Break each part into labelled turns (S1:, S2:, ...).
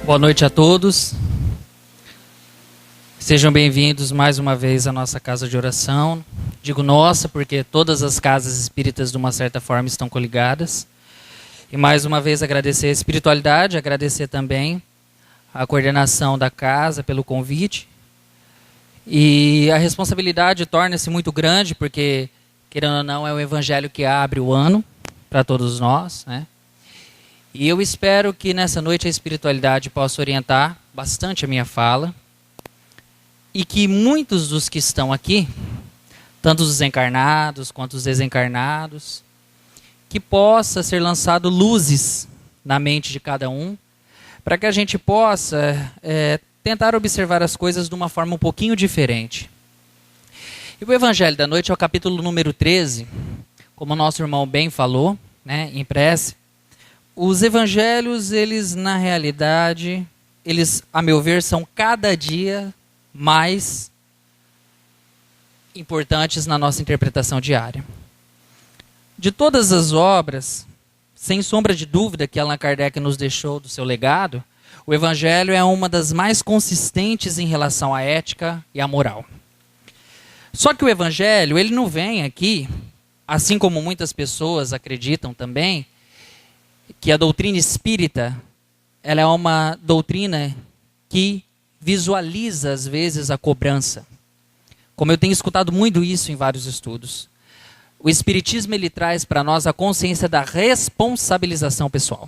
S1: Boa noite a todos. Sejam bem-vindos mais uma vez à nossa casa de oração. Digo nossa porque todas as casas espíritas de uma certa forma estão coligadas. E mais uma vez agradecer a espiritualidade, agradecer também a coordenação da casa pelo convite. E a responsabilidade torna-se muito grande porque, querendo ou não, é o evangelho que abre o ano para todos nós, né? E eu espero que nessa noite a espiritualidade possa orientar bastante a minha fala e que muitos dos que estão aqui, tanto os encarnados quanto os desencarnados, que possa ser lançado luzes na mente de cada um, para que a gente possa tentar observar as coisas de uma forma um pouquinho diferente. E o Evangelho da Noite é o capítulo número 13, como o nosso irmão bem falou, né, em prece. Os evangelhos, eles na realidade, eles, a meu ver, são cada dia mais importantes na nossa interpretação diária. De todas as obras, sem sombra de dúvida que Allan Kardec nos deixou do seu legado, o evangelho é uma das mais consistentes em relação à ética e à moral. Só que o evangelho, ele não vem aqui, assim como muitas pessoas acreditam também, que a doutrina espírita ela é uma doutrina que visualiza, às vezes, a cobrança. Como eu tenho escutado muito isso em vários estudos. O espiritismo ele traz para nós a consciência da responsabilização pessoal.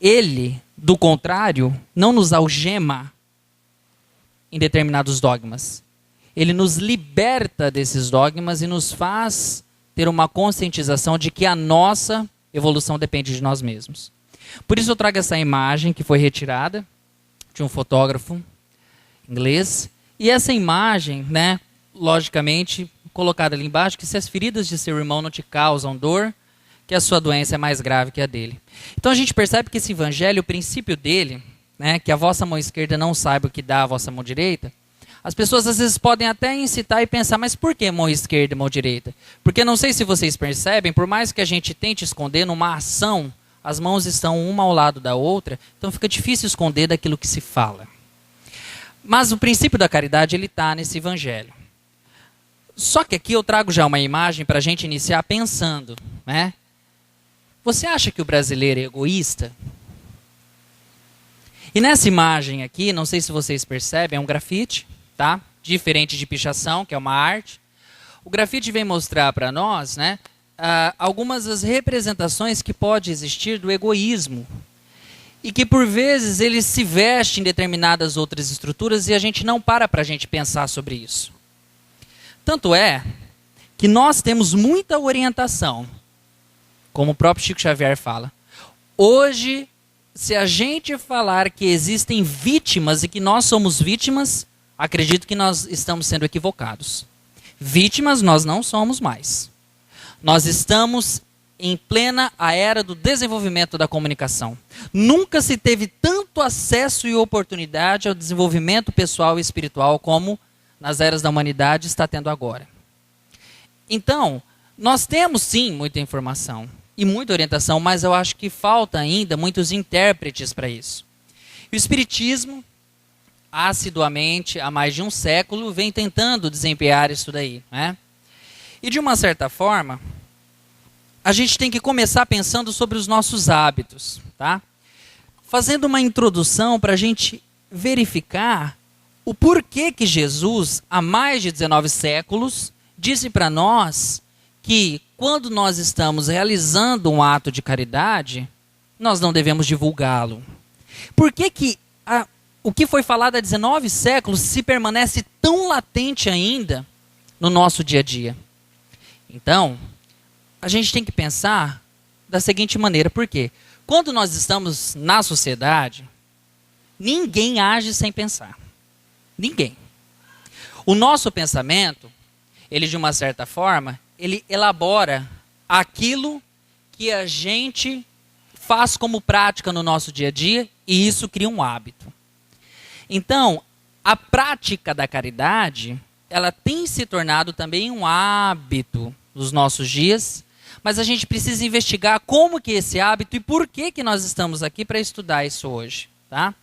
S1: Ele, do contrário, não nos algema em determinados dogmas. Ele nos liberta desses dogmas e nos faz ter uma conscientização de que a nossa evolução depende de nós mesmos. Por isso eu trago essa imagem que foi retirada de um fotógrafo inglês. E essa imagem, né, logicamente, colocada ali embaixo, que se as feridas de seu irmão não te causam dor, que a sua doença é mais grave que a dele. Então a gente percebe que esse evangelho, o princípio dele, né, que a vossa mão esquerda não saiba o que dá a vossa mão direita, as pessoas às vezes podem até incitar e pensar, mas por que mão esquerda e mão direita? Porque não sei se vocês percebem, por mais que a gente tente esconder numa ação, as mãos estão uma ao lado da outra, então fica difícil esconder daquilo que se fala. Mas o princípio da caridade ele está nesse evangelho. Só que aqui eu trago já uma imagem para a gente iniciar pensando, né? Você acha que o brasileiro é egoísta? E nessa imagem aqui, não sei se vocês percebem, é um grafite. Tá? Diferente de pichação, que é uma arte. O grafite vem mostrar para nós, né, algumas das representações que pode existir do egoísmo. E que por vezes ele se veste em determinadas outras estruturas e a gente não para a gente pensar sobre isso. Tanto é que nós temos muita orientação, como o próprio Chico Xavier fala. Hoje, se a gente falar que existem vítimas e que nós somos vítimas, acredito que nós estamos sendo equivocados. Vítimas nós não somos mais. Nós estamos em plena a era do desenvolvimento da comunicação. Nunca se teve tanto acesso e oportunidade ao desenvolvimento pessoal e espiritual como nas eras da humanidade está tendo agora. Então, nós temos sim muita informação e muita orientação, mas eu acho que falta ainda muitos intérpretes para isso. E o Espiritismo, assiduamente, há mais de um século, vem tentando desempenhar isso daí, né? E de uma certa forma, a gente tem que começar pensando sobre os nossos hábitos, tá? Fazendo uma introdução para a gente verificar o porquê que Jesus, há mais de 19 séculos, disse para nós que quando nós estamos realizando um ato de caridade, nós não devemos divulgá-lo. Por que o que foi falado há 19 séculos se permanece tão latente ainda no nosso dia a dia? Então, a gente tem que pensar da seguinte maneira. Por quê? Quando nós estamos na sociedade, ninguém age sem pensar. Ninguém. O nosso pensamento, ele de uma certa forma, ele elabora aquilo que a gente faz como prática no nosso dia a dia e isso cria um hábito. Então, a prática da caridade, ela tem se tornado também um hábito nos nossos dias, mas a gente precisa investigar como que é esse hábito e por que que nós estamos aqui para estudar isso hoje, tá?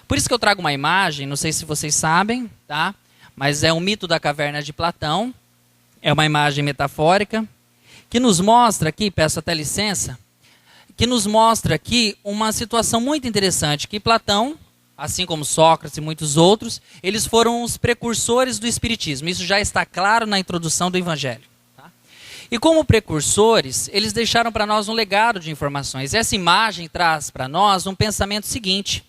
S1: Por isso que eu trago uma imagem, não sei se vocês sabem, tá? Mas é um mito da caverna de Platão, é uma imagem metafórica, que nos mostra aqui, peço até licença, que nos mostra aqui uma situação muito interessante, que Platão, assim como Sócrates e muitos outros, eles foram os precursores do Espiritismo. Isso já está claro na introdução do Evangelho. Tá? E como precursores, eles deixaram para nós um legado de informações. Essa imagem traz para nós um pensamento seguinte,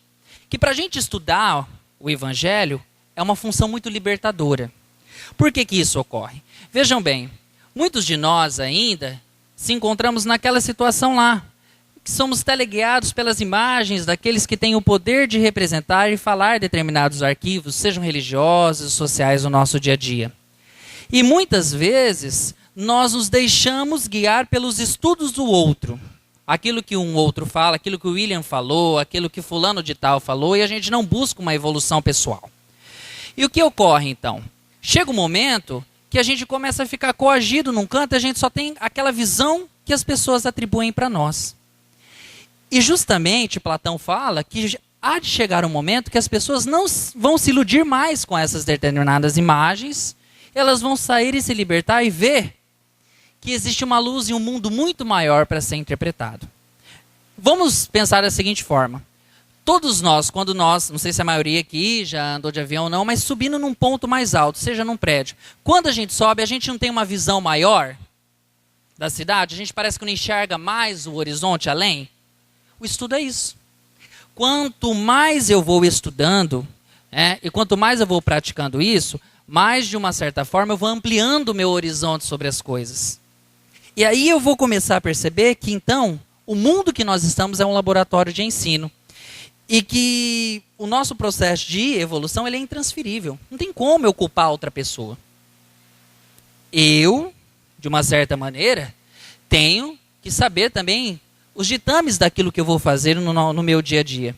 S1: que para a gente estudar o Evangelho é uma função muito libertadora. Por que que isso ocorre? Vejam bem, muitos de nós ainda se encontramos naquela situação lá, que somos teleguiados pelas imagens daqueles que têm o poder de representar e falar determinados arquivos, sejam religiosos, sociais, no nosso dia a dia. E muitas vezes nós nos deixamos guiar pelos estudos do outro. Aquilo que um outro fala, aquilo que o William falou, aquilo que fulano de tal falou, e a gente não busca uma evolução pessoal. E o que ocorre então? Chega um momento que a gente começa a ficar coagido num canto e a gente só tem aquela visão que as pessoas atribuem para nós. E justamente Platão fala que há de chegar um momento que as pessoas não vão se iludir mais com essas determinadas imagens, elas vão sair e se libertar e ver que existe uma luz e um mundo muito maior para ser interpretado. Vamos pensar da seguinte forma. Todos nós, quando nós, não sei se a maioria aqui já andou de avião ou não, mas subindo num ponto mais alto, seja num prédio. Quando a gente sobe, a gente não tem uma visão maior da cidade? A gente parece que não enxerga mais o horizonte além? O estudo é isso. Quanto mais eu vou estudando, e quanto mais eu vou praticando isso, mais de uma certa forma eu vou ampliando o meu horizonte sobre as coisas. E aí eu vou começar a perceber que então o mundo que nós estamos é um laboratório de ensino. E que o nosso processo de evolução ele é intransferível. Não tem como eu culpar outra pessoa. Eu, de uma certa maneira, tenho que saber também os ditames daquilo que eu vou fazer no meu dia a dia.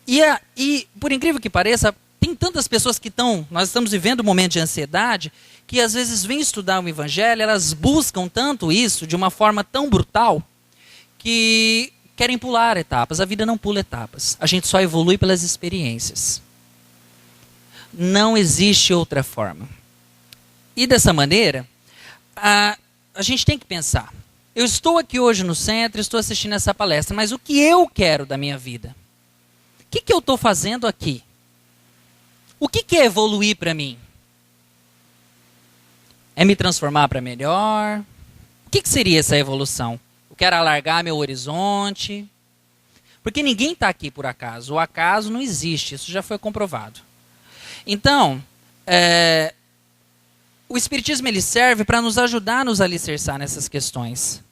S1: E, por incrível que pareça, tem tantas pessoas que nós estamos vivendo um momento de ansiedade, que às vezes vêm estudar o Evangelho, elas buscam tanto isso, de uma forma tão brutal, que querem pular etapas. A vida não pula etapas. A gente só evolui pelas experiências. Não existe outra forma. E dessa maneira, a gente tem que pensar. Eu estou aqui hoje no centro, estou assistindo essa palestra, mas o que eu quero da minha vida? O que eu estou fazendo aqui? O que é evoluir para mim? É me transformar para melhor? O que seria essa evolução? Eu quero alargar meu horizonte? Porque ninguém está aqui por acaso. O acaso não existe, isso já foi comprovado. Então, o Espiritismo ele serve para nos ajudar a nos alicerçar nessas questões.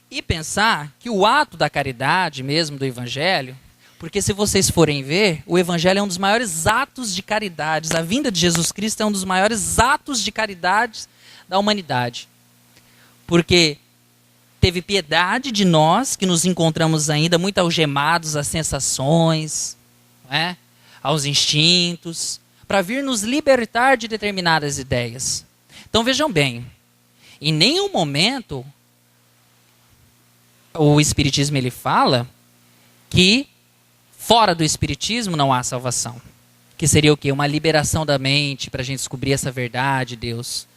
S1: E pensar que o ato da caridade mesmo do Evangelho, porque se vocês forem ver, o Evangelho é um dos maiores atos de caridade. A vinda de Jesus Cristo é um dos maiores atos de caridade da humanidade. Porque teve piedade de nós, que nos encontramos ainda muito algemados às sensações, aos instintos, para vir nos libertar de determinadas ideias. Então vejam bem, em nenhum momento o Espiritismo ele fala que fora do Espiritismo não há salvação. Que seria o quê? Uma liberação da mente para a gente descobrir essa verdade, Deus.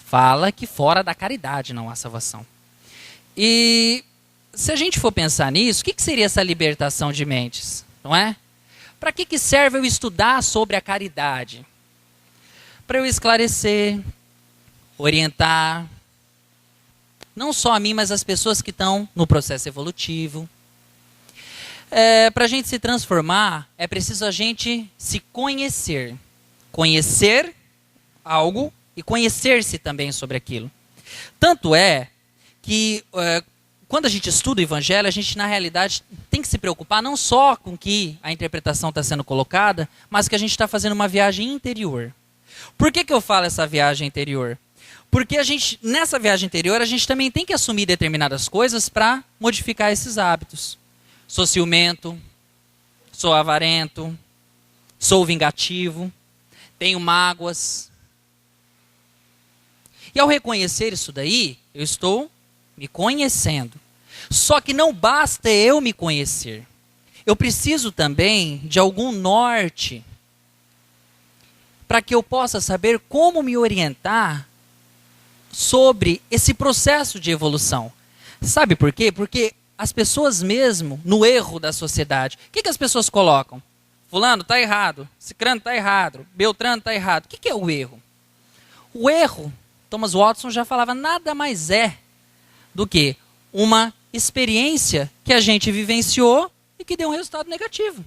S1: Fala que fora da caridade não há salvação. E se a gente for pensar nisso, o que seria essa libertação de mentes? Não é? Para que serve eu estudar sobre a caridade? Para eu esclarecer, orientar, não só a mim, mas as pessoas que estão no processo evolutivo. Para a gente se transformar, é preciso a gente se conhecer. Conhecer algo e conhecer-se também sobre aquilo. Tanto é que quando a gente estuda o Evangelho, a gente na realidade tem que se preocupar não só com que a interpretação está sendo colocada, mas que a gente está fazendo uma viagem interior. Por que eu falo essa viagem interior? Porque nessa viagem interior, a gente também tem que assumir determinadas coisas para modificar esses hábitos. Sou ciumento, sou avarento, sou vingativo, tenho mágoas. E ao reconhecer isso daí, eu estou me conhecendo. Só que não basta eu me conhecer. Eu preciso também de algum norte para que eu possa saber como me orientar sobre esse processo de evolução. Sabe por quê? Porque as pessoas mesmo, no erro da sociedade, o que as pessoas colocam? Fulano está errado, Cicrano está errado, Beltrano está errado. O que é o erro? O erro, Thomas Watson já falava, nada mais é do que uma experiência que a gente vivenciou e que deu um resultado negativo.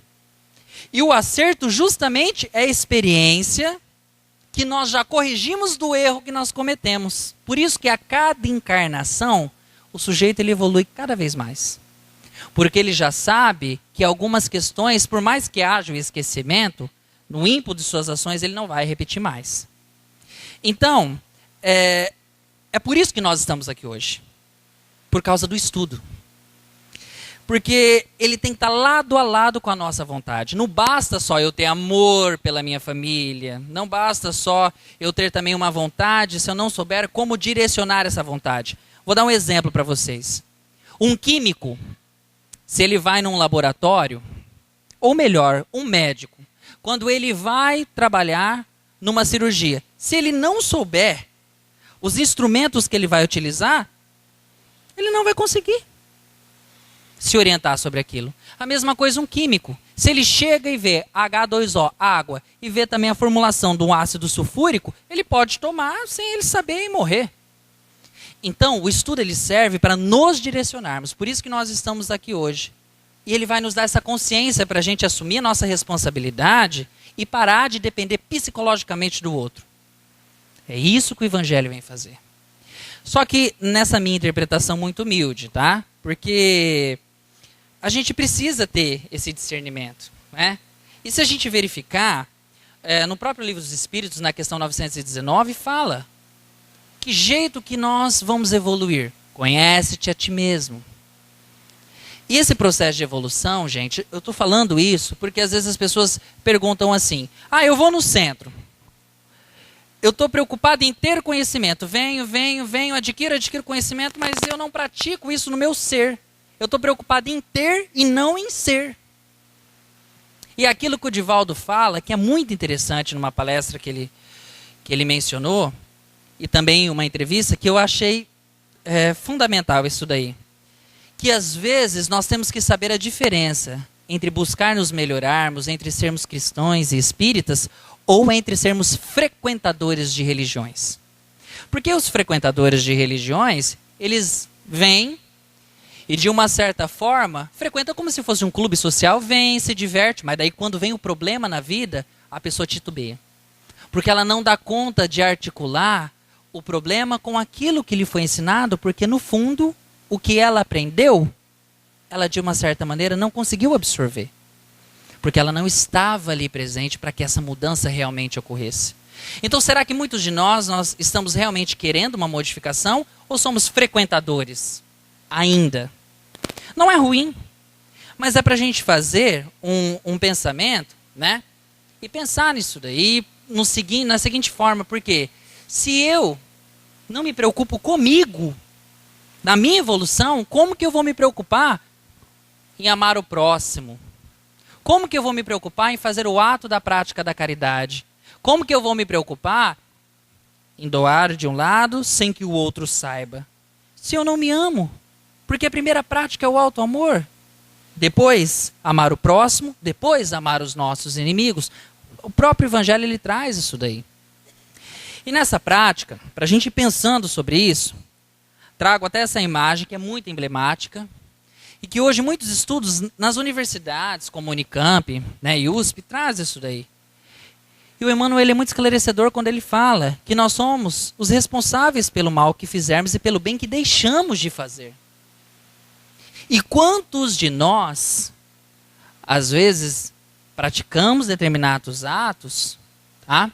S1: E o acerto justamente é a experiência que nós já corrigimos do erro que nós cometemos. Por isso que a cada encarnação, o sujeito ele evolui cada vez mais. Porque ele já sabe que algumas questões, por mais que haja o esquecimento, no ímpeto de suas ações ele não vai repetir mais. Então, é por isso que nós estamos aqui hoje. Por causa do estudo. Porque ele tem que estar lado a lado com a nossa vontade. Não basta só eu ter amor pela minha família. Não basta só eu ter também uma vontade, se eu não souber como direcionar essa vontade. Vou dar um exemplo para vocês. Um químico, se ele vai num laboratório, ou melhor, um médico, quando ele vai trabalhar numa cirurgia, se ele não souber os instrumentos que ele vai utilizar, ele não vai conseguir se orientar sobre aquilo. A mesma coisa um químico. Se ele chega e vê H2O, água, e vê também a formulação de um ácido sulfúrico, ele pode tomar sem ele saber e morrer. Então, o estudo ele serve para nos direcionarmos. Por isso que nós estamos aqui hoje. E ele vai nos dar essa consciência para a gente assumir a nossa responsabilidade e parar de depender psicologicamente do outro. É isso que o Evangelho vem fazer. Só que nessa minha interpretação muito humilde, tá? Porque a gente precisa ter esse discernimento, né? E se a gente verificar, no próprio Livro dos Espíritos, na questão 919, fala que jeito que nós vamos evoluir? Conhece-te a ti mesmo. E esse processo de evolução, gente, eu estou falando isso porque às vezes as pessoas perguntam assim, eu vou no centro. Eu estou preocupado em ter conhecimento. Venho, adquiro conhecimento, mas eu não pratico isso no meu ser. Eu estou preocupado em ter e não em ser. E aquilo que o Divaldo fala, que é muito interessante numa palestra que ele mencionou, e também uma entrevista, que eu achei fundamental isso daí. Que às vezes nós temos que saber a diferença entre buscar nos melhorarmos, entre sermos cristãos e espíritas, ou entre sermos frequentadores de religiões. Porque os frequentadores de religiões, eles vêm e de uma certa forma, frequentam como se fosse um clube social, vem, se diverte, mas daí quando vem o problema na vida, a pessoa titubeia. Porque ela não dá conta de articular o problema com aquilo que lhe foi ensinado, porque no fundo, o que ela aprendeu, ela de uma certa maneira não conseguiu absorver. Porque ela não estava ali presente para que essa mudança realmente ocorresse. Então, será que muitos de nós estamos realmente querendo uma modificação ou somos frequentadores ainda? Não é ruim, mas é para a gente fazer um pensamento, né? E pensar nisso daí na seguinte forma, porque se eu não me preocupo comigo, na minha evolução, como que eu vou me preocupar em amar o próximo? Como que eu vou me preocupar em fazer o ato da prática da caridade? Como que eu vou me preocupar em doar de um lado sem que o outro saiba? Se eu não me amo. Porque a primeira prática é o auto-amor. Depois, amar o próximo. Depois, amar os nossos inimigos. O próprio Evangelho ele traz isso daí. E nessa prática, para a gente ir pensando sobre isso, trago até essa imagem que é muito emblemática. E que hoje muitos estudos nas universidades, como Unicamp, né, e USP, traz isso daí. E o Emmanuel ele é muito esclarecedor quando ele fala que nós somos os responsáveis pelo mal que fizermos e pelo bem que deixamos de fazer. E quantos de nós, às vezes, praticamos determinados atos, tá?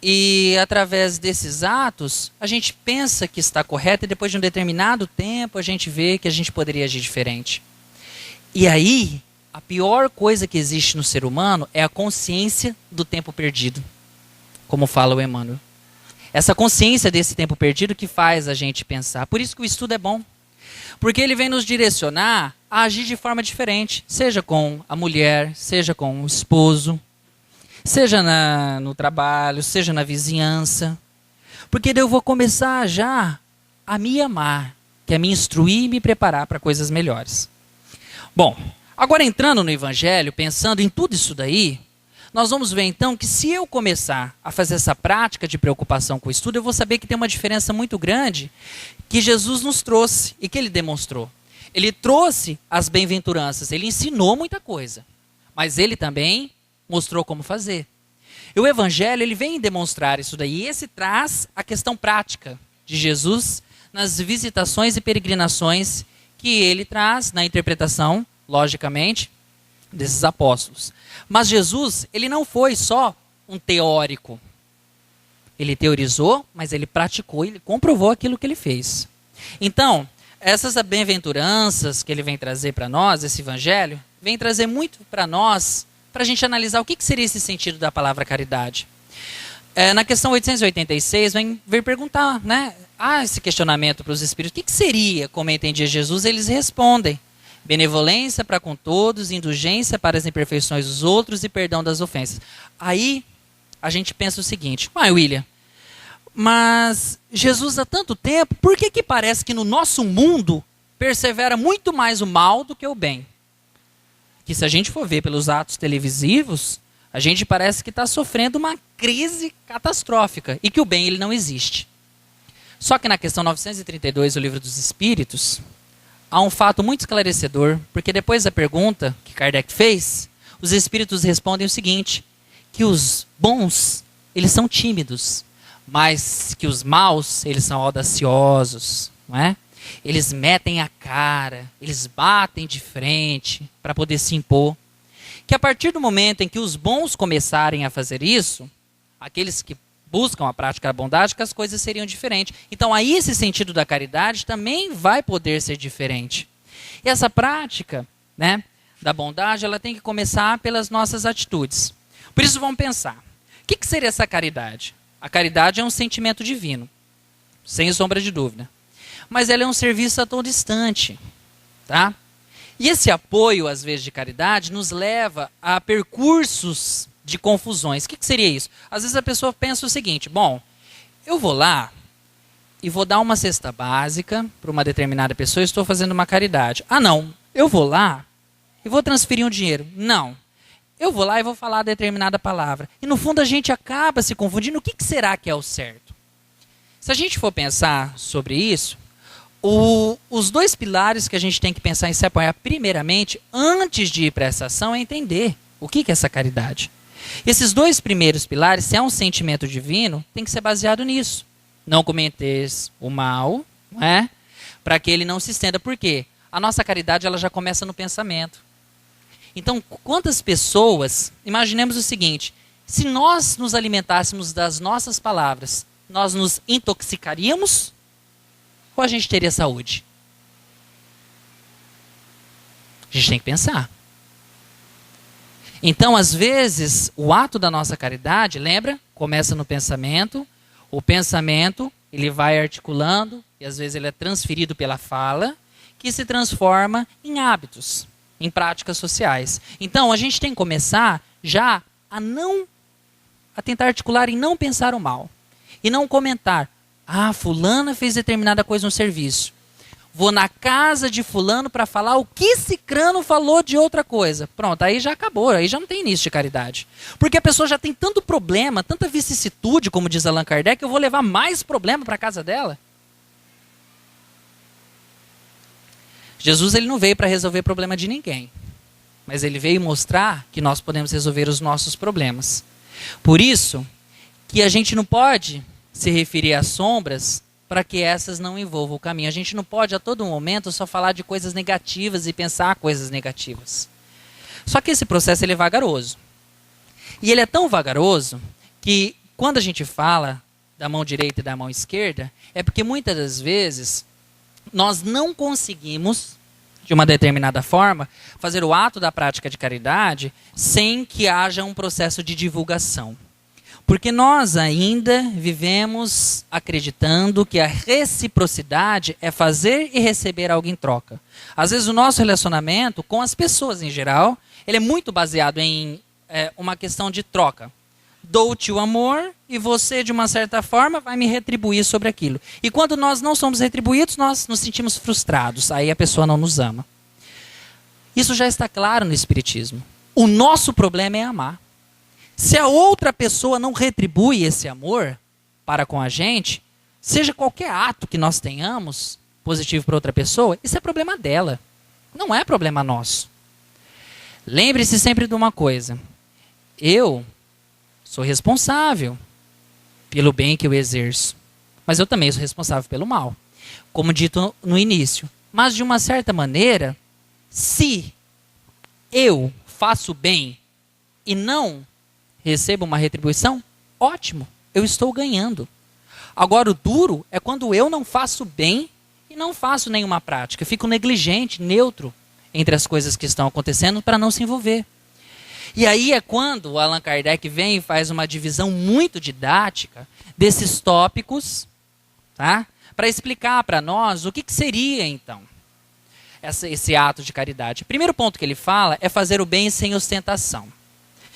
S1: E através desses atos, a gente pensa que está correto e depois de um determinado tempo a gente vê que a gente poderia agir diferente. E aí, a pior coisa que existe no ser humano é a consciência do tempo perdido, como fala o Emmanuel. Essa consciência desse tempo perdido que faz a gente pensar. Por isso que o estudo é bom. Porque ele vem nos direcionar a agir de forma diferente, seja com a mulher, seja com o esposo, seja no trabalho, seja na vizinhança. Porque daí eu vou começar já a me amar, que é me instruir e me preparar para coisas melhores. Bom, agora entrando no Evangelho, pensando em tudo isso daí, nós vamos ver então que se eu começar a fazer essa prática de preocupação com o estudo, eu vou saber que tem uma diferença muito grande que Jesus nos trouxe e que ele demonstrou. Ele trouxe as bem-aventuranças, ele ensinou muita coisa, mas ele também mostrou como fazer. E o Evangelho ele vem demonstrar isso daí, e esse traz a questão prática de Jesus nas visitações e peregrinações que ele traz na interpretação, logicamente, desses apóstolos. Mas Jesus, ele não foi só um teórico. Ele teorizou, mas ele praticou, ele comprovou aquilo que ele fez. Então, essas bem-aventuranças que ele vem trazer para nós, esse evangelho, vem trazer muito para nós, para a gente analisar o que seria esse sentido da palavra caridade. Na questão 886, vem perguntar, né? Esse questionamento para os espíritos, o que seria, como entendia Jesus? Eles respondem: benevolência para com todos, indulgência para as imperfeições dos outros e perdão das ofensas. Aí a gente pensa o seguinte: William, mas Jesus há tanto tempo, por que parece que no nosso mundo persevera muito mais o mal do que o bem? Que se a gente for ver pelos atos televisivos, a gente parece que está sofrendo uma crise catastrófica e que o bem ele não existe. Só que na questão 932 do Livro dos Espíritos, há um fato muito esclarecedor, porque depois da pergunta que Kardec fez, os espíritos respondem o seguinte: que os bons, eles são tímidos, mas que os maus, eles são audaciosos, não é? Eles metem a cara, eles batem de frente para poder se impor. Que a partir do momento em que os bons começarem a fazer isso, aqueles que buscam a prática da bondade, que as coisas seriam diferentes. Então aí esse sentido da caridade também vai poder ser diferente. E essa prática, né, da bondade, ela tem que começar pelas nossas atitudes. Por isso vamos pensar, o que seria essa caridade? A caridade é um sentimento divino, sem sombra de dúvida. Mas ela é um serviço a todo instante, tá? E esse apoio, às vezes, de caridade, nos leva a percursos de confusões. O que seria isso? Às vezes a pessoa pensa o seguinte: bom, eu vou lá e vou dar uma cesta básica para uma determinada pessoa e estou fazendo uma caridade. Não, eu vou lá e vou transferir um dinheiro. Não, eu vou lá e vou falar determinada palavra. E no fundo a gente acaba se confundindo. O que será que é o certo? Se a gente for pensar sobre isso, os dois pilares que a gente tem que pensar em se apoiar primeiramente, antes de ir para essa ação, é entender o que é essa caridade. Esses dois primeiros pilares, se é um sentimento divino, tem que ser baseado nisso. Não cometeres o mal, não é? Para que ele não se estenda. Por quê? A nossa caridade ela já começa no pensamento. Então, quantas pessoas, imaginemos o seguinte: se nós nos alimentássemos das nossas palavras, nós nos intoxicaríamos ou a gente teria saúde? A gente tem que pensar. Então, às vezes, o ato da nossa caridade, lembra? Começa no pensamento. O pensamento, ele vai articulando, e às vezes ele é transferido pela fala, que se transforma em hábitos, em práticas sociais. Então, a gente tem que começar já a tentar articular em não pensar o mal. E não comentar: fulana fez determinada coisa no serviço. Vou na casa de fulano para falar o que cicrano falou de outra coisa. Pronto, aí já acabou, aí já não tem início de caridade. Porque a pessoa já tem tanto problema, tanta vicissitude, como diz Allan Kardec, eu vou levar mais problema para a casa dela. Jesus ele não veio para resolver problema de ninguém. Mas ele veio mostrar que nós podemos resolver os nossos problemas. Por isso que a gente não pode se referir às sombras para que essas não envolvam o caminho. A gente não pode a todo momento só falar de coisas negativas e pensar coisas negativas. Só que esse processo ele é vagaroso. E ele é tão vagaroso que quando a gente fala da mão direita e da mão esquerda, é porque muitas das vezes nós não conseguimos, de uma determinada forma, fazer o ato da prática de caridade sem que haja um processo de divulgação. Porque nós ainda vivemos acreditando que a reciprocidade é fazer e receber algo em troca. Às vezes o nosso relacionamento com as pessoas em geral, ele é muito baseado em uma questão de troca. Dou-te o amor e você, de uma certa forma, vai me retribuir sobre aquilo. E quando nós não somos retribuídos, nós nos sentimos frustrados. Aí a pessoa não nos ama. Isso já está claro no Espiritismo. O nosso problema é amar. Se a outra pessoa não retribui esse amor para com a gente, seja qualquer ato que nós tenhamos positivo para outra pessoa, isso é problema dela. Não é problema nosso. Lembre-se sempre de uma coisa. Eu sou responsável pelo bem que eu exerço. Mas eu também sou responsável pelo mal. Como dito no início. Mas de uma certa maneira, se eu faço bem e não recebo uma retribuição, ótimo, eu estou ganhando. Agora o duro é quando eu não faço bem e não faço nenhuma prática. Fico negligente, neutro entre as coisas que estão acontecendo para não se envolver. E aí é quando o Allan Kardec vem e faz uma divisão muito didática desses tópicos, tá? Para explicar para nós o que seria então esse ato de caridade. O primeiro ponto que ele fala é fazer o bem sem ostentação.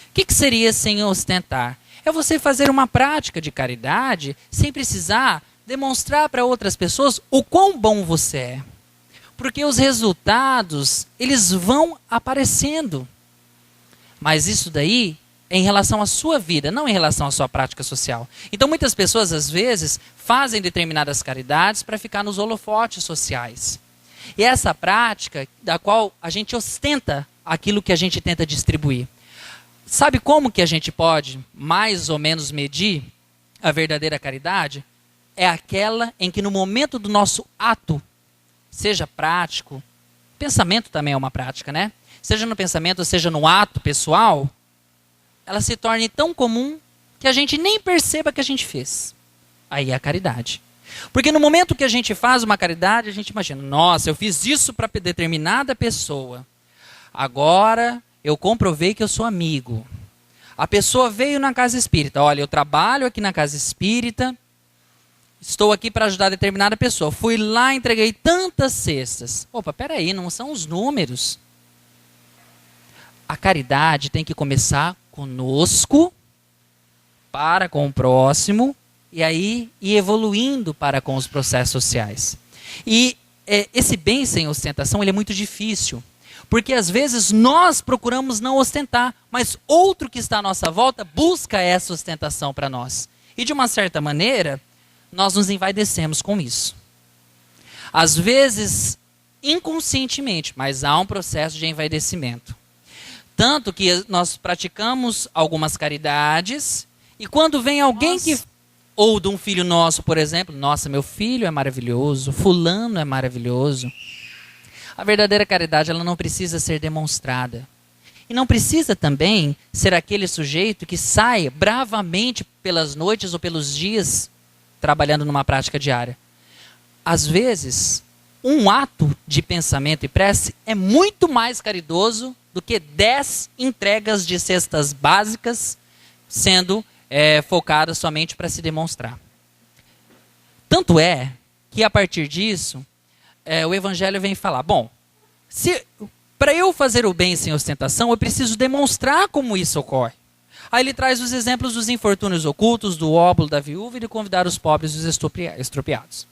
S1: O que seria sem ostentar? É você fazer uma prática de caridade sem precisar demonstrar para outras pessoas o quão bom você é. Porque os resultados, eles vão aparecendo. Mas isso daí é em relação à sua vida, não em relação à sua prática social. Então muitas pessoas, às vezes, fazem determinadas caridades para ficar nos holofotes sociais. E essa prática, da qual a gente ostenta aquilo que a gente tenta distribuir. Sabe como que a gente pode, mais ou menos, medir a verdadeira caridade? É aquela em que no momento do nosso ato, seja prático, pensamento também é uma prática, né? Seja no pensamento, seja no ato pessoal, ela se torne tão comum que a gente nem perceba que a gente fez. Aí é a caridade. Porque no momento que a gente faz uma caridade, a gente imagina, nossa, eu fiz isso para determinada pessoa. Agora eu comprovei que eu sou amigo. A pessoa veio na casa espírita. Olha, eu trabalho aqui na casa espírita. Estou aqui para ajudar determinada pessoa. Fui lá, entreguei tantas cestas. Opa, peraí, não são os números. A caridade tem que começar conosco, para com o próximo, e aí ir evoluindo para com os processos sociais. E esse bem sem ostentação ele é muito difícil. Porque às vezes nós procuramos não ostentar, mas outro que está à nossa volta busca essa ostentação para nós. E de uma certa maneira, nós nos envaidecemos com isso. Às vezes, inconscientemente, mas há um processo de envaidecimento. Tanto que nós praticamos algumas caridades, e quando vem alguém ou de um filho nosso, por exemplo, nossa, meu filho é maravilhoso, fulano é maravilhoso. A verdadeira caridade ela não precisa ser demonstrada. E não precisa também ser aquele sujeito que sai bravamente pelas noites ou pelos dias trabalhando numa prática diária. Às vezes, um ato de pensamento e prece é muito mais caridoso do que 10 entregas de cestas básicas sendo focadas somente para se demonstrar. Tanto é que a partir disso, o Evangelho vem falar, bom, para eu fazer o bem sem ostentação, eu preciso demonstrar como isso ocorre. Aí ele traz os exemplos dos infortúnios ocultos, do óbolo da viúva e de convidar os pobres e os estropiados.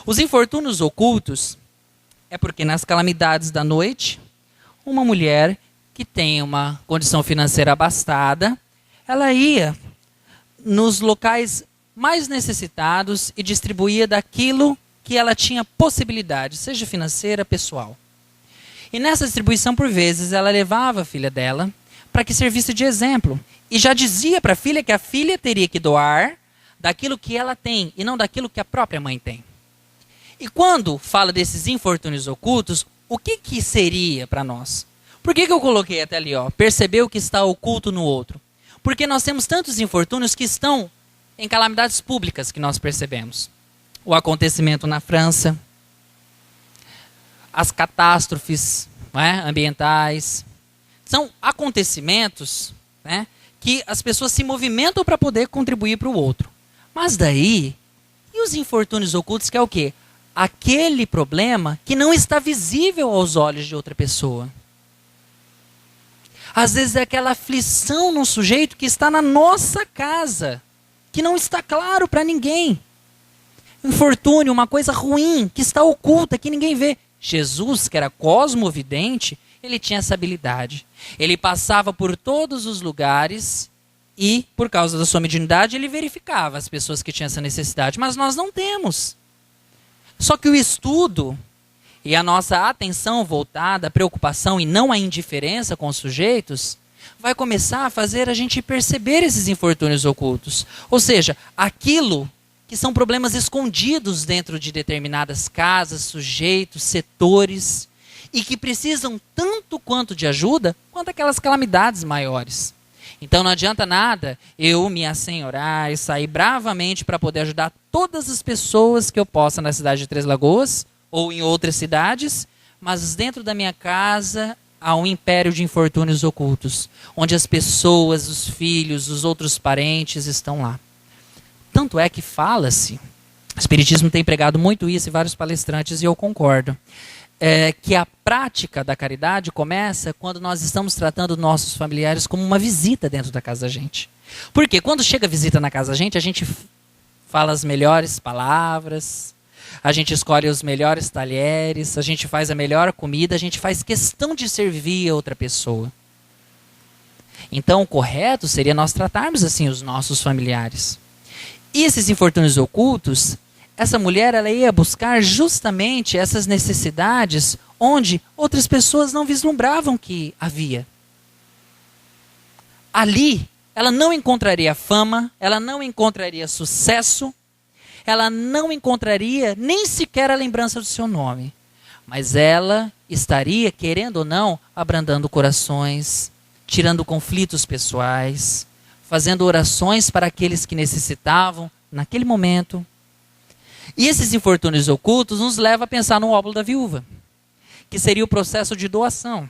S1: Os infortúnios ocultos é porque nas calamidades da noite, uma mulher que tem uma condição financeira abastada, ela ia nos locais mais necessitados e distribuía daquilo que ela tinha possibilidade, seja financeira, pessoal. E nessa distribuição, por vezes, ela levava a filha dela para que servisse de exemplo. E já dizia para a filha que a filha teria que doar daquilo que ela tem e não daquilo que a própria mãe tem. E quando fala desses infortúnios ocultos, o que seria para nós? Por que eu coloquei até ali, ó, perceber o que está oculto no outro? Porque nós temos tantos infortúnios que estão em calamidades públicas que nós percebemos. O acontecimento na França, as catástrofes ambientais. São acontecimentos que as pessoas se movimentam para poder contribuir para o outro. Mas daí, e os infortúnios ocultos, que é o quê? Aquele problema que não está visível aos olhos de outra pessoa. Às vezes é aquela aflição num sujeito que está na nossa casa, que não está claro para ninguém. Infortúnio, uma coisa ruim, que está oculta, que ninguém vê. Jesus, que era cosmovidente, ele tinha essa habilidade. Ele passava por todos os lugares e, por causa da sua mediunidade, ele verificava as pessoas que tinham essa necessidade. Mas nós não temos. Só que o estudo e a nossa atenção voltada, a preocupação e não a indiferença com os sujeitos, vai começar a fazer a gente perceber esses infortúnios ocultos. Ou seja, aquilo que são problemas escondidos dentro de determinadas casas, sujeitos, setores, e que precisam tanto quanto de ajuda, quanto aquelas calamidades maiores. Então não adianta nada eu me assenhorar e sair bravamente para poder ajudar todas as pessoas que eu possa na cidade de Três Lagoas, ou em outras cidades, mas dentro da minha casa há um império de infortúnios ocultos, onde as pessoas, os filhos, os outros parentes estão lá. Tanto é que fala-se, o Espiritismo tem pregado muito isso e vários palestrantes, e eu concordo, que a prática da caridade começa quando nós estamos tratando nossos familiares como uma visita dentro da casa da gente. Porque quando chega a visita na casa da gente fala as melhores palavras, a gente escolhe os melhores talheres, a gente faz a melhor comida, a gente faz questão de servir a outra pessoa. Então o correto seria nós tratarmos assim os nossos familiares. E esses infortúnios ocultos, essa mulher ela ia buscar justamente essas necessidades onde outras pessoas não vislumbravam que havia. Ali, ela não encontraria fama, ela não encontraria sucesso, ela não encontraria nem sequer a lembrança do seu nome. Mas ela estaria, querendo ou não, abrandando corações, tirando conflitos pessoais, fazendo orações para aqueles que necessitavam naquele momento. E esses infortúnios ocultos nos levam a pensar no óbolo da viúva, que seria o processo de doação.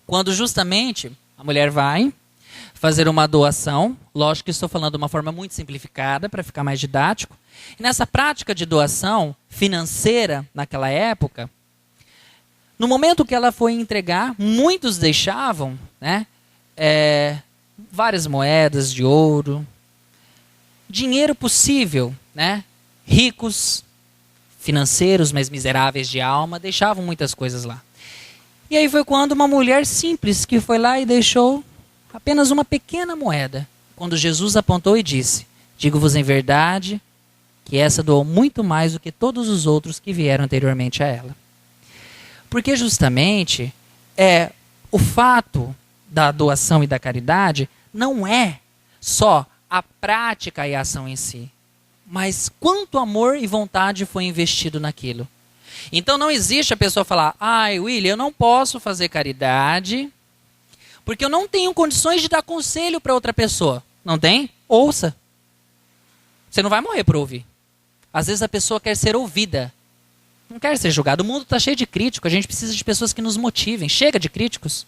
S1: Quando justamente a mulher vai fazer uma doação, lógico que estou falando de uma forma muito simplificada, para ficar mais didático, e nessa prática de doação financeira, naquela época, no momento que ela foi entregar, muitos deixavam, várias moedas de ouro, dinheiro possível, ricos, financeiros, mas miseráveis de alma, deixavam muitas coisas lá. E aí foi quando uma mulher simples que foi lá e deixou apenas uma pequena moeda, quando Jesus apontou e disse: digo-vos em verdade que essa doou muito mais do que todos os outros que vieram anteriormente a ela. Porque justamente o fato da doação e da caridade não é só a prática e a ação em si, mas quanto amor e vontade foi investido naquilo. Então não existe a pessoa falar: William, eu não posso fazer caridade porque eu não tenho condições de dar conselho para outra pessoa. Não tem? Ouça. Você não vai morrer por ouvir. Às vezes a pessoa quer ser ouvida, não quer ser julgada. O mundo está cheio de críticos, a gente precisa de pessoas que nos motivem. Chega de críticos.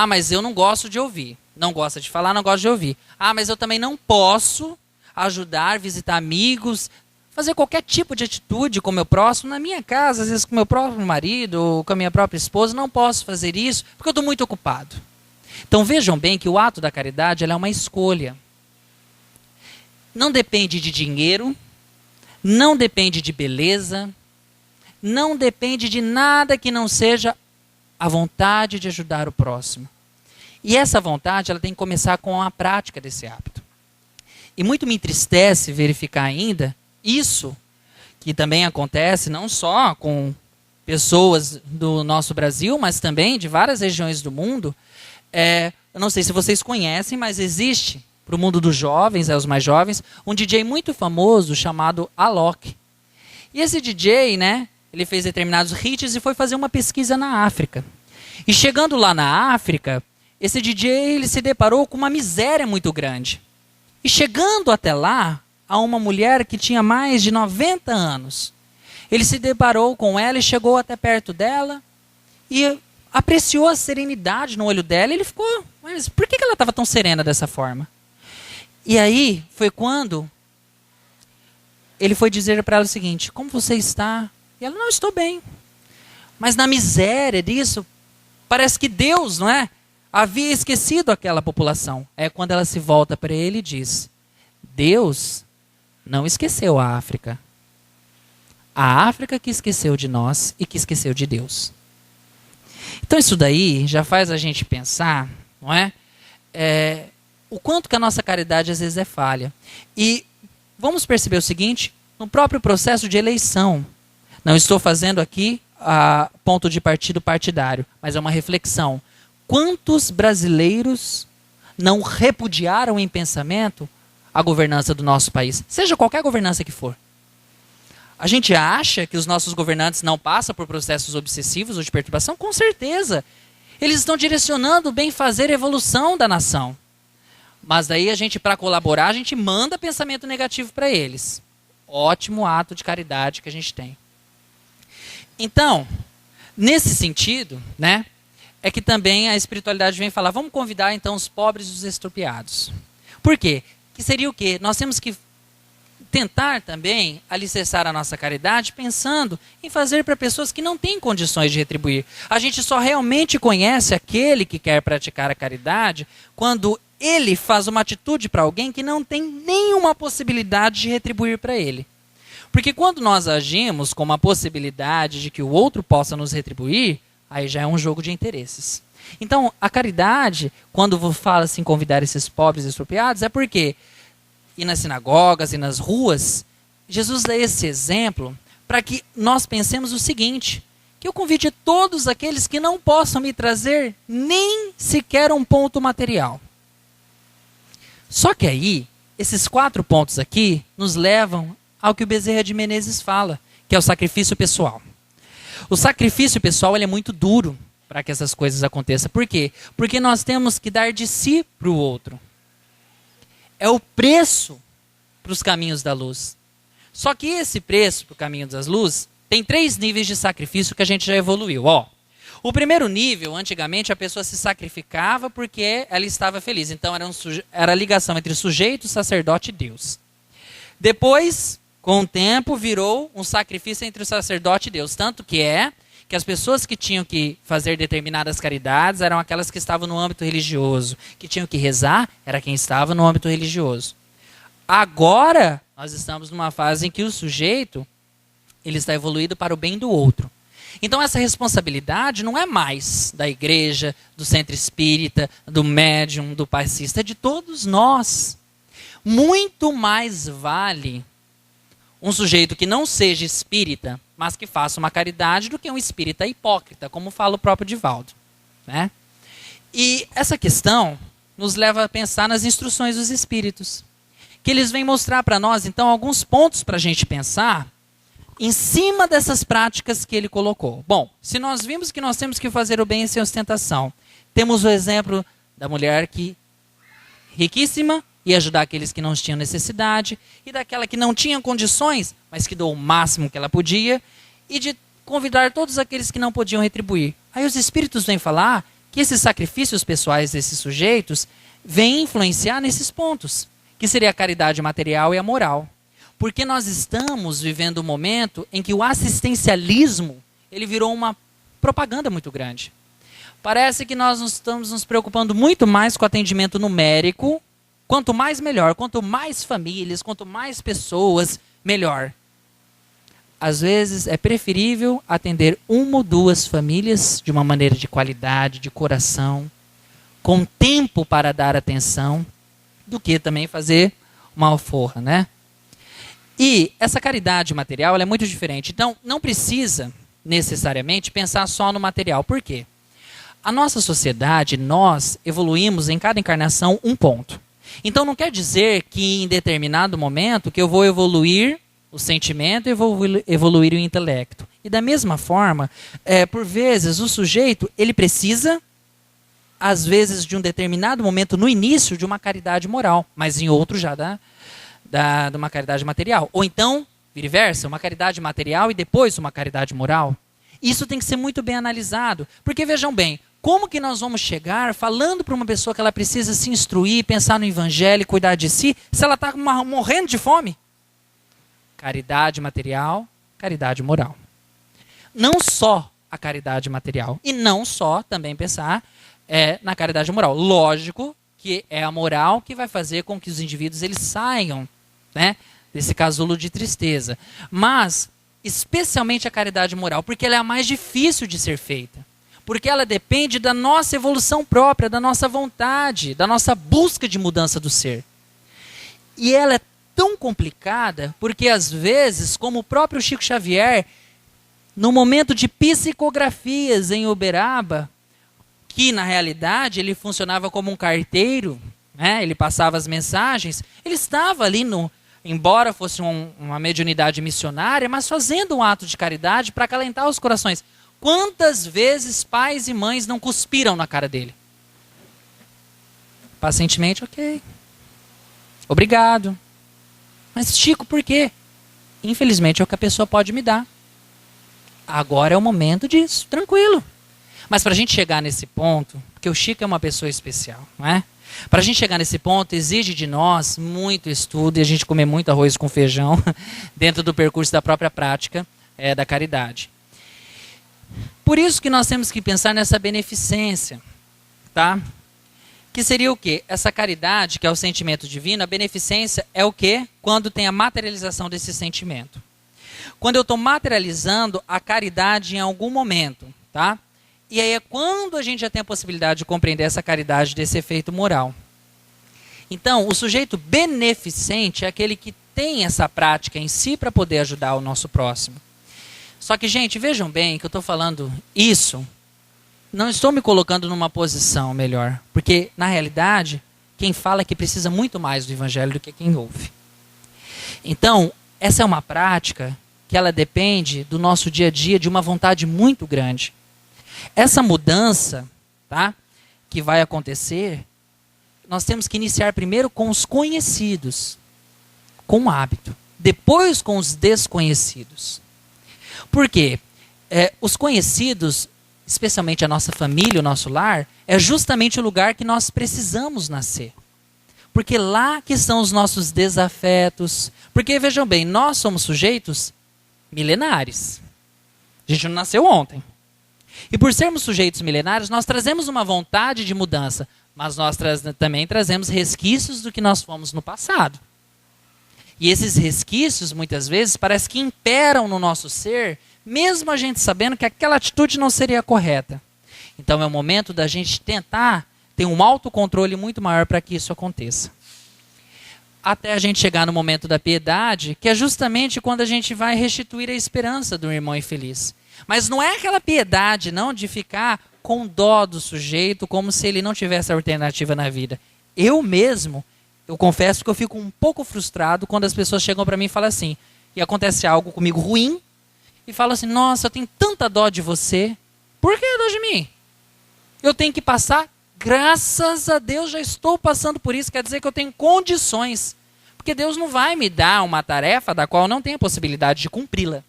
S1: Mas eu não gosto de ouvir. Não gosta de falar, não gosta de ouvir. Mas eu também não posso ajudar, visitar amigos, fazer qualquer tipo de atitude com o meu próximo na minha casa, às vezes com o meu próprio marido ou com a minha própria esposa. Não posso fazer isso porque eu estou muito ocupado. Então vejam bem que o ato da caridade ela é uma escolha. Não depende de dinheiro, não depende de beleza, não depende de nada que não seja a vontade de ajudar o próximo. E essa vontade ela tem que começar com a prática desse hábito. E muito me entristece verificar ainda isso, que também acontece não só com pessoas do nosso Brasil, mas também de várias regiões do mundo. Eu não sei se vocês conhecem, mas existe, para o mundo dos jovens, os mais jovens, um DJ muito famoso chamado Alok. E esse DJ, ele fez determinados hits e foi fazer uma pesquisa na África. E chegando lá na África, esse DJ ele se deparou com uma miséria muito grande. E chegando até lá, a uma mulher que tinha mais de 90 anos. Ele se deparou com ela e chegou até perto dela. E apreciou a serenidade no olho dela e ele ficou, mas por que ela estava tão serena dessa forma? E aí foi quando ele foi dizer para ela o seguinte: como você está? E ela: não, estou bem. Mas na miséria disso, parece que Deus, não é? Havia esquecido aquela população. É quando ela se volta para ele e diz: Deus não esqueceu a África. A África que esqueceu de nós e que esqueceu de Deus. Então isso daí já faz a gente pensar, não é? O quanto que a nossa caridade às vezes é falha. E vamos perceber o seguinte, no próprio processo de eleição. Não estou fazendo aqui a ponto de partido partidário, mas é uma reflexão. Quantos brasileiros não repudiaram em pensamento a governança do nosso país? Seja qualquer governança que for. A gente acha que os nossos governantes não passam por processos obsessivos ou de perturbação? Com certeza. Eles estão direcionando o bem-fazer e a evolução da nação. Mas daí a gente, para colaborar, a gente manda pensamento negativo para eles. Ótimo ato de caridade que a gente tem. Então, nesse sentido, né, é que também a espiritualidade vem falar, vamos convidar então os pobres e os estropiados. Por quê? Que seria o quê? Nós temos que tentar também alicerçar a nossa caridade pensando em fazer para pessoas que não têm condições de retribuir. A gente só realmente conhece aquele que quer praticar a caridade quando ele faz uma atitude para alguém que não tem nenhuma possibilidade de retribuir para ele. Porque quando nós agimos com uma possibilidade de que o outro possa nos retribuir, aí já é um jogo de interesses. Então, a caridade, quando fala assim, convidar esses pobres e expropriados, é porque e nas sinagogas e nas ruas, Jesus dá esse exemplo para que nós pensemos o seguinte, que eu convide todos aqueles que não possam me trazer nem sequer um ponto material. Só que aí, esses 4 pontos aqui nos levam ao que o Bezerra de Menezes fala, que é o sacrifício pessoal. O sacrifício pessoal ele é muito duro para que essas coisas aconteçam. Por quê? Porque nós temos que dar de si para o outro. É o preço para os caminhos da luz. Só que esse preço para o caminho das luzes tem 3 níveis de sacrifício que a gente já evoluiu. O primeiro nível, antigamente, a pessoa se sacrificava porque ela estava feliz. Então era a ligação entre sujeito, sacerdote e Deus. Depois, com o tempo, virou um sacrifício entre o sacerdote e Deus. Tanto que as pessoas que tinham que fazer determinadas caridades eram aquelas que estavam no âmbito religioso. Que tinham que rezar era quem estava no âmbito religioso. Agora, nós estamos numa fase em que o sujeito ele está evoluído para o bem do outro. Então, essa responsabilidade não é mais da igreja, do centro espírita, do médium, do passista, é de todos nós. Muito mais vale um sujeito que não seja espírita, mas que faça uma caridade, do que um espírita hipócrita, como fala o próprio Divaldo, né? E essa questão nos leva a pensar nas instruções dos espíritos, que eles vêm mostrar para nós, então, alguns pontos para a gente pensar em cima dessas práticas que ele colocou. Bom, se nós vimos que nós temos que fazer o bem sem ostentação, temos o exemplo da mulher que, riquíssima, ia ajudar aqueles que não tinham necessidade, e daquela que não tinha condições, mas que deu o máximo que ela podia, e de convidar todos aqueles que não podiam retribuir. Aí os espíritos vêm falar que esses sacrifícios pessoais desses sujeitos vêm influenciar nesses pontos, que seria a caridade material e a moral. Porque nós estamos vivendo um momento em que o assistencialismo ele virou uma propaganda muito grande. Parece que nós estamos nos preocupando muito mais com o atendimento numérico. Quanto mais, melhor. Quanto mais famílias, quanto mais pessoas, melhor. Às vezes é preferível atender 1 ou 2 famílias de uma maneira de qualidade, de coração, com tempo para dar atenção, do que também fazer uma alforra, né? E essa caridade material ela é muito diferente. Então, não precisa necessariamente pensar só no material. Por quê? A nossa sociedade, nós evoluímos em cada encarnação um ponto. Então, não quer dizer que em determinado momento que eu vou evoluir o sentimento e vou evoluir o intelecto. E da mesma forma, por vezes, o sujeito ele precisa, às vezes, de um determinado momento no início de uma caridade moral, mas em outro já de uma caridade material. Ou então, vice-versa, uma caridade material e depois uma caridade moral. Isso tem que ser muito bem analisado. Porque vejam bem, como que nós vamos chegar falando para uma pessoa que ela precisa se instruir, pensar no evangelho, cuidar de si, se ela está morrendo de fome? Caridade material, caridade moral. Não só a caridade material e não só também pensar na caridade moral. Lógico que é a moral que vai fazer com que os indivíduos eles saiam, né, desse casulo de tristeza. Mas, especialmente a caridade moral, porque ela é a mais difícil de ser feita. Porque ela depende da nossa evolução própria, da nossa vontade, da nossa busca de mudança do ser. E ela é tão complicada porque, às vezes, como o próprio Chico Xavier, no momento de psicografias em Uberaba, que na realidade ele funcionava como um carteiro, né? Ele passava as mensagens, ele estava ali, embora fosse uma mediunidade missionária, mas fazendo um ato de caridade para acalentar os corações. Quantas vezes pais e mães não cuspiram na cara dele? Pacientemente, ok. Obrigado. Mas Chico, por quê? Infelizmente é o que a pessoa pode me dar. Agora é o momento disso, tranquilo. Mas para a gente chegar nesse ponto, porque o Chico é uma pessoa especial, não é? Para a gente chegar nesse ponto, exige de nós muito estudo e a gente comer muito arroz com feijão dentro do percurso da própria prática da caridade. Por isso que nós temos que pensar nessa beneficência, tá? Que seria o quê? Essa caridade, que é o sentimento divino, a beneficência é o quê? Quando tem a materialização desse sentimento. Quando eu estou materializando a caridade em algum momento, tá? E aí é quando a gente já tem a possibilidade de compreender essa caridade desse efeito moral. Então, o sujeito beneficente é aquele que tem essa prática em si para poder ajudar o nosso próximo. Só que, gente, vejam bem que eu estou falando isso, não estou me colocando numa posição melhor. Porque, na realidade, quem fala é que precisa muito mais do evangelho do que quem ouve. Então, essa é uma prática que ela depende do nosso dia a dia, de uma vontade muito grande. Essa mudança, tá, que vai acontecer, nós temos que iniciar primeiro com os conhecidos, com o hábito. Depois com os desconhecidos. Por quê? Os conhecidos, especialmente a nossa família, o nosso lar, é justamente o lugar que nós precisamos nascer. Porque lá que são os nossos desafetos. Porque, vejam bem, nós somos sujeitos milenares. A gente não nasceu ontem. E por sermos sujeitos milenares, nós trazemos uma vontade de mudança, mas nós também trazemos resquícios do que nós fomos no passado. E esses resquícios, muitas vezes, parece que imperam no nosso ser, mesmo a gente sabendo que aquela atitude não seria correta. Então é o momento da gente tentar ter um autocontrole muito maior para que isso aconteça. Até a gente chegar no momento da piedade, que é justamente quando a gente vai restituir a esperança do irmão infeliz. Mas não é aquela piedade, não, de ficar com dó do sujeito, como se ele não tivesse alternativa na vida. Eu mesmo, eu confesso que eu fico um pouco frustrado quando as pessoas chegam para mim e falam assim, e acontece algo comigo ruim, e falam assim, nossa, eu tenho tanta dó de você. Por que dó de mim? Eu tenho que passar? Graças a Deus já estou passando por isso, quer dizer que eu tenho condições. Porque Deus não vai me dar uma tarefa da qual eu não tenho a possibilidade de cumpri-la.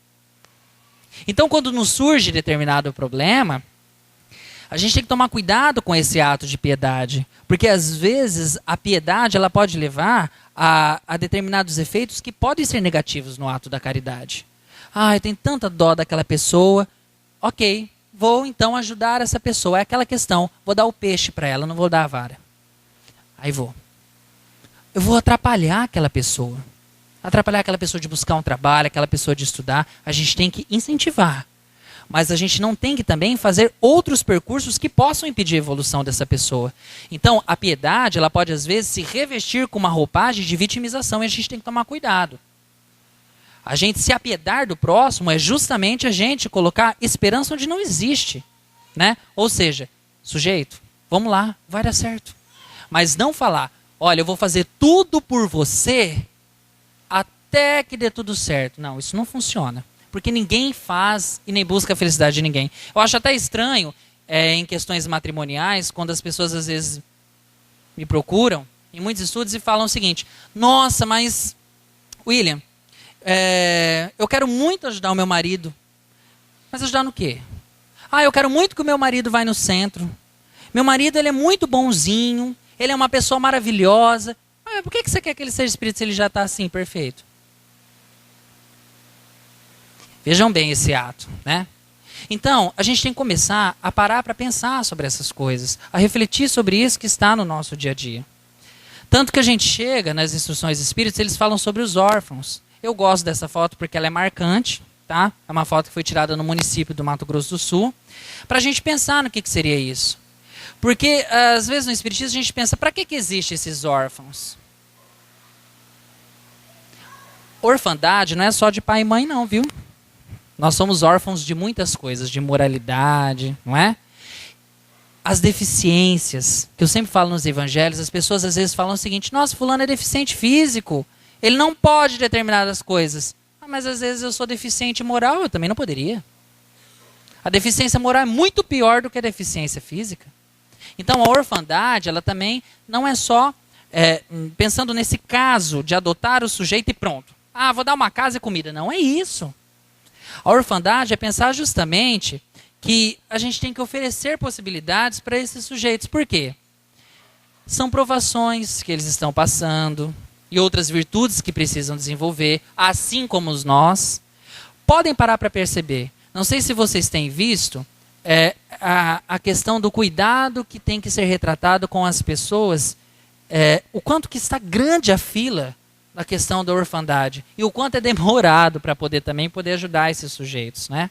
S1: Então, quando nos surge determinado problema, a gente tem que tomar cuidado com esse ato de piedade. Porque, às vezes, a piedade ela pode levar a determinados efeitos que podem ser negativos no ato da caridade. Ah, eu tenho tanta dó daquela pessoa. Ok, vou então ajudar essa pessoa. É aquela questão, vou dar o peixe para ela, não vou dar a vara. Aí vou. Eu vou atrapalhar aquela pessoa. Atrapalhar aquela pessoa de buscar um trabalho, aquela pessoa de estudar. A gente tem que incentivar. Mas a gente não tem que também fazer outros percursos que possam impedir a evolução dessa pessoa. Então, a piedade, ela pode às vezes se revestir com uma roupagem de vitimização e a gente tem que tomar cuidado. A gente se apiedar do próximo é justamente a gente colocar esperança onde não existe, né? Ou seja, sujeito, vamos lá, vai dar certo. Mas não falar, olha, eu vou fazer tudo por você até que dê tudo certo. Não, isso não funciona. Porque ninguém faz e nem busca a felicidade de ninguém. Eu acho até estranho, em questões matrimoniais, quando as pessoas às vezes me procuram, em muitos estudos, e falam o seguinte, nossa, mas, William, eu quero muito ajudar o meu marido, Mas ajudar no quê? Ah, eu quero muito que o meu marido vá no centro. Meu marido, ele é muito bonzinho, ele é uma pessoa maravilhosa. Ah, por que você quer que ele seja espírito se ele já está assim, perfeito? Vejam bem esse ato, né? Então, a gente tem que começar a parar para pensar sobre essas coisas, a refletir sobre isso que está no nosso dia a dia. Tanto que a gente chega nas instruções espíritas, eles falam sobre os órfãos. Eu gosto dessa foto porque ela é marcante, tá? É uma foto que foi tirada no município do Mato Grosso do Sul, para a gente pensar no que seria isso. Porque, às vezes, no espiritismo a gente pensa, para que existem esses órfãos? Orfandade não é só de pai e mãe não, viu? Nós somos órfãos de muitas coisas, de moralidade, não é? As deficiências, que eu sempre falo nos evangelhos, as pessoas às vezes falam o seguinte, nossa, fulano é deficiente físico, ele não pode determinadas coisas. Ah, mas às vezes eu sou deficiente moral, eu também não poderia. A deficiência moral é muito pior do que a deficiência física. Então a orfandade, ela também não é só pensando nesse caso de adotar o sujeito e pronto. Ah, vou dar uma casa e comida. Não é isso. A orfandade é pensar justamente que a gente tem que oferecer possibilidades para esses sujeitos. Por quê? São provações que eles estão passando e outras virtudes que precisam desenvolver, assim como nós. Podem parar para perceber. Não sei se vocês têm visto a questão do cuidado que tem que ser retratado com as pessoas, o quanto que está grande a fila na questão da orfandade e o quanto é demorado para poder ajudar esses sujeitos, né?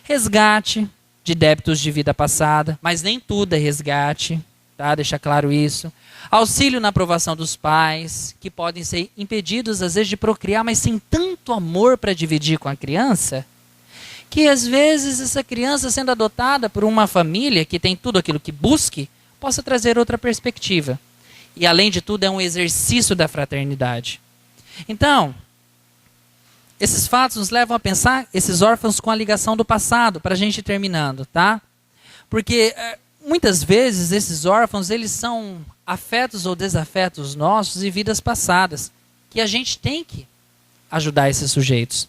S1: Resgate de débitos de vida passada, mas nem tudo é resgate, tá? Deixa claro isso. Auxílio na aprovação dos pais, que podem ser impedidos às vezes de procriar, mas sem tanto amor para dividir com a criança, que às vezes essa criança sendo adotada por uma família que tem tudo aquilo que busque, possa trazer outra perspectiva. E, além de tudo, é um exercício da fraternidade. Então, esses fatos nos levam a pensar esses órfãos com a ligação do passado, para a gente ir terminando, tá? Porque, muitas vezes, esses órfãos, eles são afetos ou desafetos nossos e vidas passadas, que a gente tem que ajudar esses sujeitos.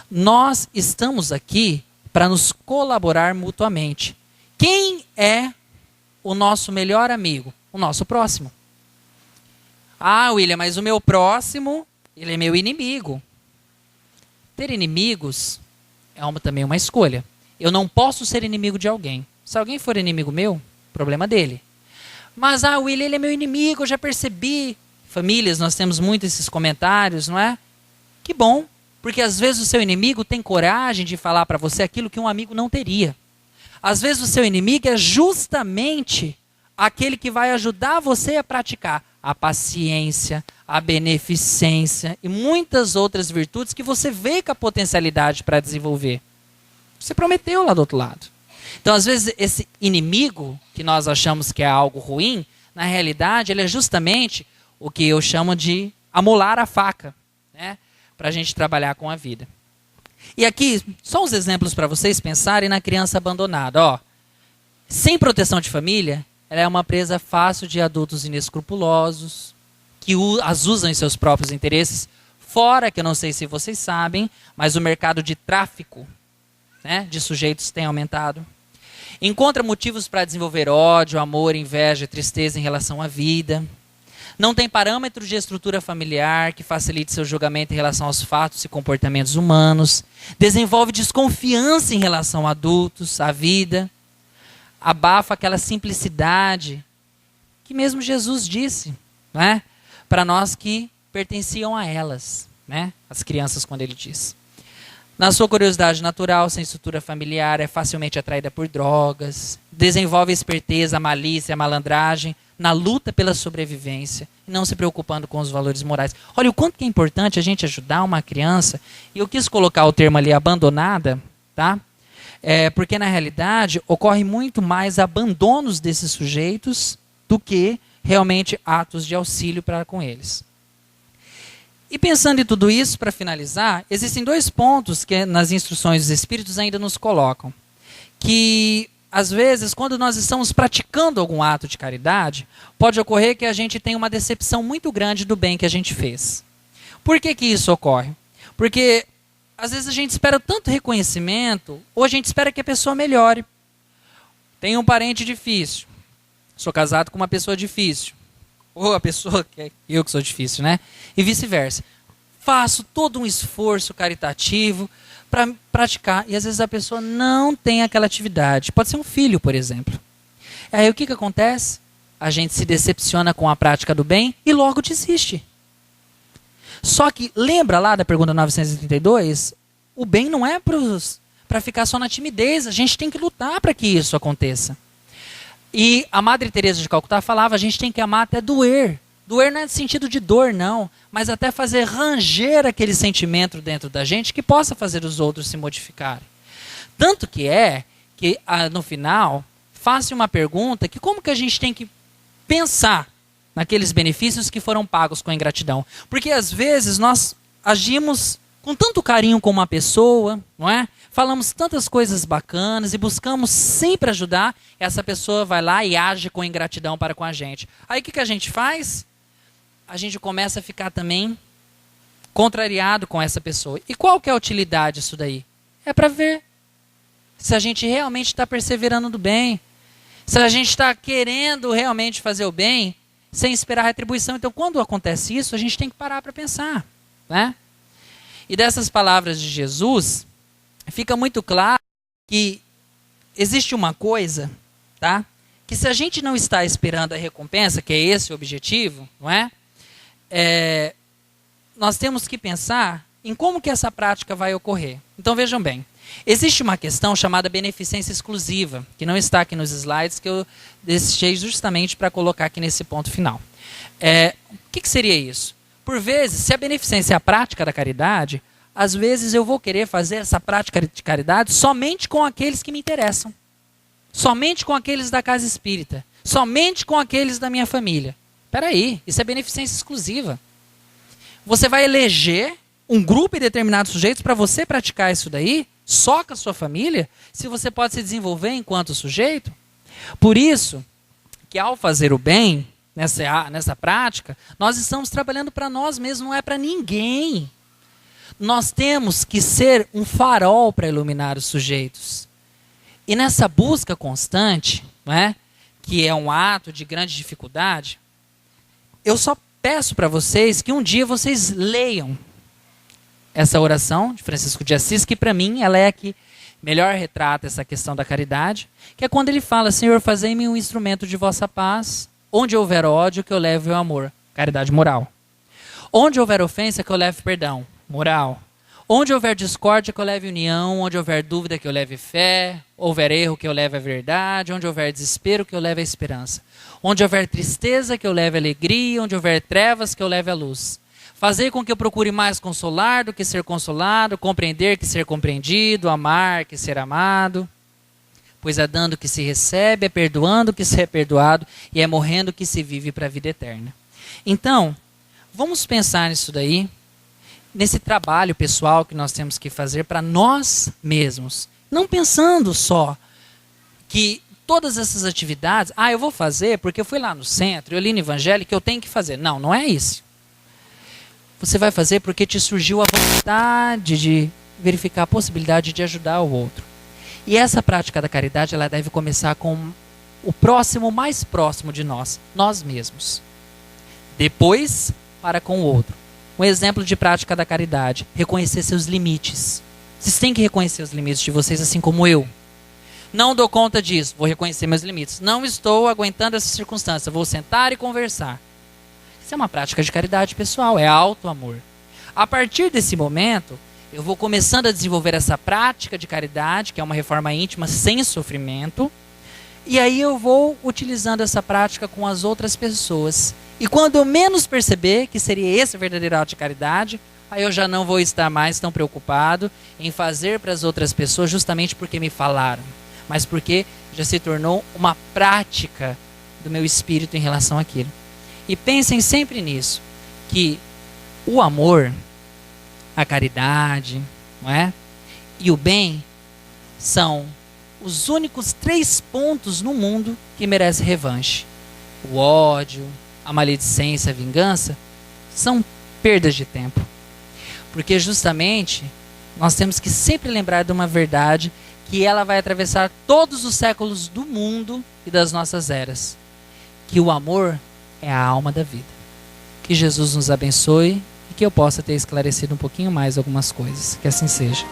S1: Nós estamos aqui para nos colaborar mutuamente. Quem é o nosso melhor amigo? O nosso próximo. Ah, William, mas o meu próximo, ele é meu inimigo. Ter inimigos é também uma escolha. Eu não posso ser inimigo de alguém. Se alguém for inimigo meu, problema dele. Mas, William, ele é meu inimigo, eu já percebi. Famílias, nós temos muito esses comentários, não é? Que bom, porque às vezes o seu inimigo tem coragem de falar para você aquilo que um amigo não teria. Às vezes o seu inimigo é justamente aquele que vai ajudar você a praticar a paciência, a beneficência e muitas outras virtudes que você vê com a potencialidade para desenvolver. Você prometeu lá do outro lado. Então, às vezes, esse inimigo que nós achamos que é algo ruim, na realidade, ele é justamente o que eu chamo de amolar a faca, né? Para a gente trabalhar com a vida. E aqui, só uns exemplos para vocês pensarem na criança abandonada. Ó, sem proteção de família, ela é uma presa fácil de adultos inescrupulosos, que as usam em seus próprios interesses, fora, que eu não sei se vocês sabem, mas o mercado de tráfico, né, de sujeitos tem aumentado. Encontra motivos para desenvolver ódio, amor, inveja, tristeza em relação à vida. Não tem parâmetro de estrutura familiar que facilite seu julgamento em relação aos fatos e comportamentos humanos. Desenvolve desconfiança em relação a adultos, à vida. Abafa aquela simplicidade que mesmo Jesus disse, né, para nós que pertenciam a elas, né, as crianças, quando ele diz. Na sua curiosidade natural, sem estrutura familiar, é facilmente atraída por drogas, desenvolve a esperteza, a malícia, a malandragem, na luta pela sobrevivência, e não se preocupando com os valores morais. Olha o quanto que é importante a gente ajudar uma criança, e eu quis colocar o termo ali, abandonada, tá? Porque na realidade ocorre muito mais abandonos desses sujeitos do que realmente atos de auxílio para com eles. E pensando em tudo isso, para finalizar, existem 2 pontos que nas instruções dos Espíritos ainda nos colocam. Que, às vezes, quando nós estamos praticando algum ato de caridade, pode ocorrer que a gente tenha uma decepção muito grande do bem que a gente fez. Por que isso ocorre? Porque às vezes a gente espera tanto reconhecimento, ou a gente espera que a pessoa melhore. Tenho um parente difícil, sou casado com uma pessoa difícil, ou a pessoa que eu que sou difícil, né? E vice-versa. Faço todo um esforço caritativo para praticar, e às vezes a pessoa não tem aquela atividade. Pode ser um filho, por exemplo. Aí o que acontece? A gente se decepciona com a prática do bem e logo desiste. Só que, lembra lá da pergunta 932? O bem não é para ficar só na timidez, a gente tem que lutar para que isso aconteça. E a Madre Teresa de Calcutá falava, a gente tem que amar até doer. Doer não é no sentido de dor, não, mas até fazer ranger aquele sentimento dentro da gente que possa fazer os outros se modificarem. Tanto que no final, faça uma pergunta que como que a gente tem que pensar naqueles benefícios que foram pagos com ingratidão. Porque às vezes nós agimos com tanto carinho com uma pessoa, não é? Falamos tantas coisas bacanas e buscamos sempre ajudar, essa pessoa vai lá e age com ingratidão para com a gente. Aí o que a gente faz? A gente começa a ficar também contrariado com essa pessoa. E qual que é a utilidade disso daí? É para ver se a gente realmente está perseverando no bem, se a gente está querendo realmente fazer o bem, sem esperar retribuição. Então, quando acontece isso, a gente tem que parar para pensar, né? E dessas palavras de Jesus, fica muito claro que existe uma coisa, tá? Que se a gente não está esperando a recompensa, que é esse o objetivo, não é? Nós temos que pensar em como que essa prática vai ocorrer. Então, vejam bem. Existe uma questão chamada beneficência exclusiva, que não está aqui nos slides, que eu deixei justamente para colocar aqui nesse ponto final. O que seria isso? Por vezes, se a beneficência é a prática da caridade, às vezes eu vou querer fazer essa prática de caridade somente com aqueles que me interessam. Somente com aqueles da casa espírita. Somente com aqueles da minha família. Espera aí, isso é beneficência exclusiva. Você vai eleger um grupo de determinados sujeitos para você praticar isso daí, só com a sua família, se você pode se desenvolver enquanto sujeito. Por isso, que ao fazer o bem, nessa prática, nós estamos trabalhando para nós mesmos, não é para ninguém. Nós temos que ser um farol para iluminar os sujeitos. E nessa busca constante, né, que é um ato de grande dificuldade, eu só peço para vocês que um dia vocês leiam essa oração de Francisco de Assis, que para mim ela é a que melhor retrata essa questão da caridade, que é quando ele fala: Senhor, fazei-me um instrumento de vossa paz, onde houver ódio, que eu leve o amor, caridade moral. Onde houver ofensa, que eu leve perdão, moral. Onde houver discórdia, que eu leve união. Onde houver dúvida, que eu leve fé. Houver erro, que eu leve a verdade. Onde houver desespero, que eu leve a esperança. Onde houver tristeza, que eu leve alegria. Onde houver trevas, que eu leve a luz. Fazer com que eu procure mais consolar do que ser consolado, compreender que ser compreendido, amar que ser amado. Pois é dando que se recebe, é perdoando que se é perdoado, e é morrendo que se vive para a vida eterna. Então, vamos pensar nisso daí, nesse trabalho pessoal que nós temos que fazer para nós mesmos. Não pensando só que todas essas atividades, eu vou fazer porque eu fui lá no centro, eu li no Evangelho que eu tenho que fazer. Não, não é isso. Você vai fazer porque te surgiu a vontade de verificar a possibilidade de ajudar o outro. E essa prática da caridade, ela deve começar com o próximo, mais próximo de nós, nós mesmos. Depois, para com o outro. Um exemplo de prática da caridade, reconhecer seus limites. Vocês têm que reconhecer os limites de vocês, assim como eu. Não dou conta disso, vou reconhecer meus limites. Não estou aguentando essa circunstância, vou sentar e conversar. Isso é uma prática de caridade pessoal, é auto-amor. A partir desse momento, eu vou começando a desenvolver essa prática de caridade, que é uma reforma íntima sem sofrimento, e aí eu vou utilizando essa prática com as outras pessoas. E quando eu menos perceber que seria esse o verdadeiro ato de caridade, aí eu já não vou estar mais tão preocupado em fazer para as outras pessoas justamente porque me falaram, mas porque já se tornou uma prática do meu espírito em relação àquilo. E pensem sempre nisso, que o amor, a caridade, não é? E o bem são os únicos 3 pontos no mundo que merecem revanche. O ódio, a maledicência, a vingança, são perdas de tempo. Porque justamente nós temos que sempre lembrar de uma verdade que ela vai atravessar todos os séculos do mundo e das nossas eras. Que o amor é a alma da vida. Que Jesus nos abençoe e que eu possa ter esclarecido um pouquinho mais algumas coisas. Que assim seja.